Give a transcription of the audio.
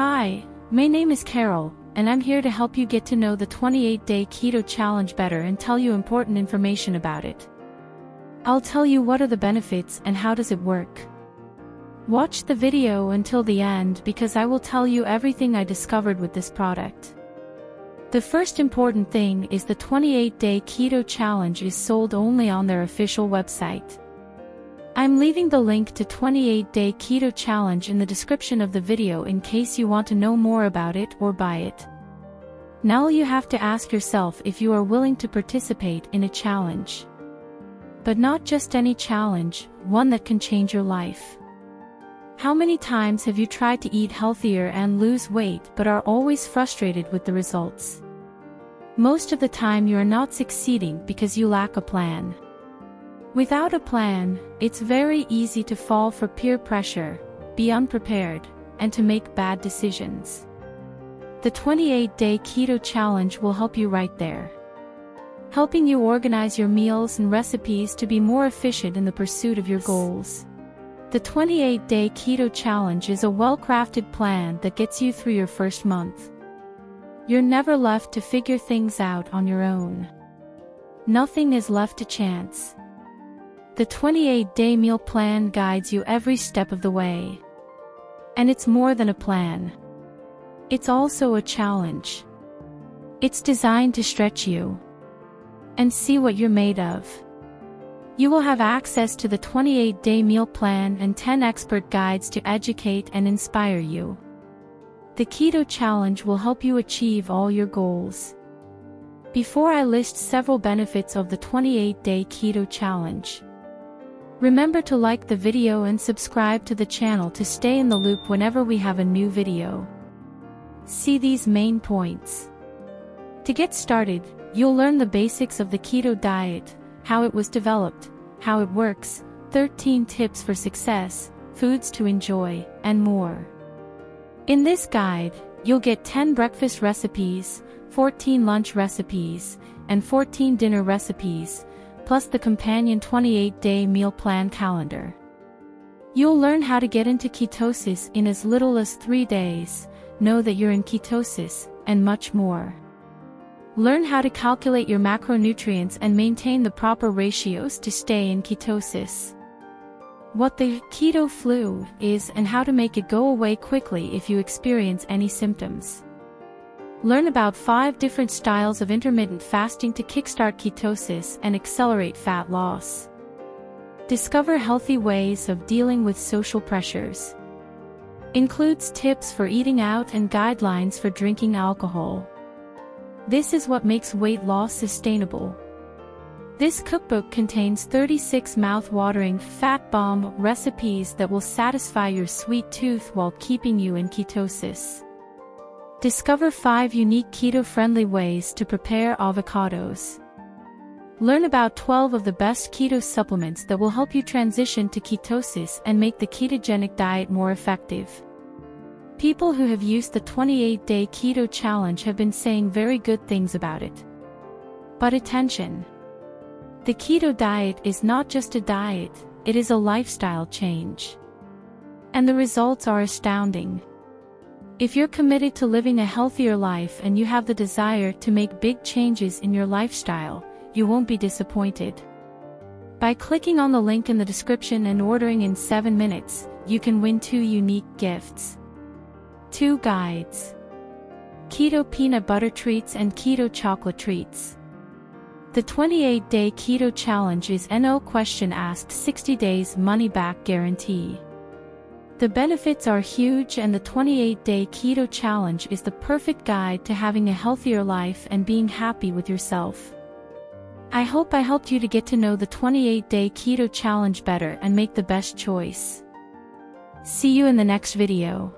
Hi, my name is Carol, and I'm here to help you get to know the 28-day keto challenge better and tell you important information about it. I'll tell you what are the benefits and how does it work. Watch the video until the end because I will tell you everything I discovered with this product. The first important thing is the 28-day keto challenge is sold only on their official website. I'm leaving the link to 28-day keto challenge in the description of the video in case you want to know more about it or buy it. Now you have to ask yourself if you are willing to participate in a challenge. But not just any challenge, one that can change your life. How many times have you tried to eat healthier and lose weight but are always frustrated with the results? Most of the time you are not succeeding because you lack a plan. Without a plan, it's very easy to fall for peer pressure, be unprepared, and to make bad decisions. The 28-day keto challenge will help you right there, helping you organize your meals and recipes to be more efficient in the pursuit of your goals. The 28-day keto challenge is a well-crafted plan that gets you through your first month. You're never left to figure things out on your own. Nothing is left to chance. The 28-day meal plan guides you every step of the way. And it's more than a plan. It's also a challenge. It's designed to stretch you and see what you're made of. You will have access to the 28-day meal plan and 10 expert guides to educate and inspire you. The keto challenge will help you achieve all your goals. Before I list several benefits of the 28-day keto challenge, remember to like the video and subscribe to the channel to stay in the loop whenever we have a new video. See these main points. To get started, you'll learn the basics of the keto diet, how it was developed, how it works, 13 tips for success, foods to enjoy, and more. In this guide, you'll get 10 breakfast recipes, 14 lunch recipes, and 14 dinner recipes, plus the companion 28-day meal plan calendar. You'll learn how to get into ketosis in as little as 3 days, know that you're in ketosis, and much more. Learn how to calculate your macronutrients and maintain the proper ratios to stay in ketosis. What the keto flu is and how to make it go away quickly if you experience any symptoms. Learn about 5 different styles of intermittent fasting to kickstart ketosis and accelerate fat loss. Discover healthy ways of dealing with social pressures. Includes tips for eating out and guidelines for drinking alcohol. This is what makes weight loss sustainable. This cookbook contains 36 mouth-watering, fat-bomb recipes that will satisfy your sweet tooth while keeping you in ketosis. Discover 5 unique keto-friendly ways to prepare avocados. Learn about 12 of the best keto supplements that will help you transition to ketosis and make the ketogenic diet more effective. People who have used the 28-day keto challenge have been saying very good things about it. But attention! The keto diet is not just a diet, it is a lifestyle change. And the results are astounding. If you're committed to living a healthier life and you have the desire to make big changes in your lifestyle, you won't be disappointed. By clicking on the link in the description and ordering in 7 minutes, you can win 2 unique gifts. 2 guides. Keto peanut butter treats and keto chocolate treats. The 28-day keto challenge is no question asked 60 days money-back guarantee. The benefits are huge and the 28-day keto challenge is the perfect guide to having a healthier life and being happy with yourself. I hope I helped you to get to know the 28-day keto challenge better and make the best choice. See you in the next video.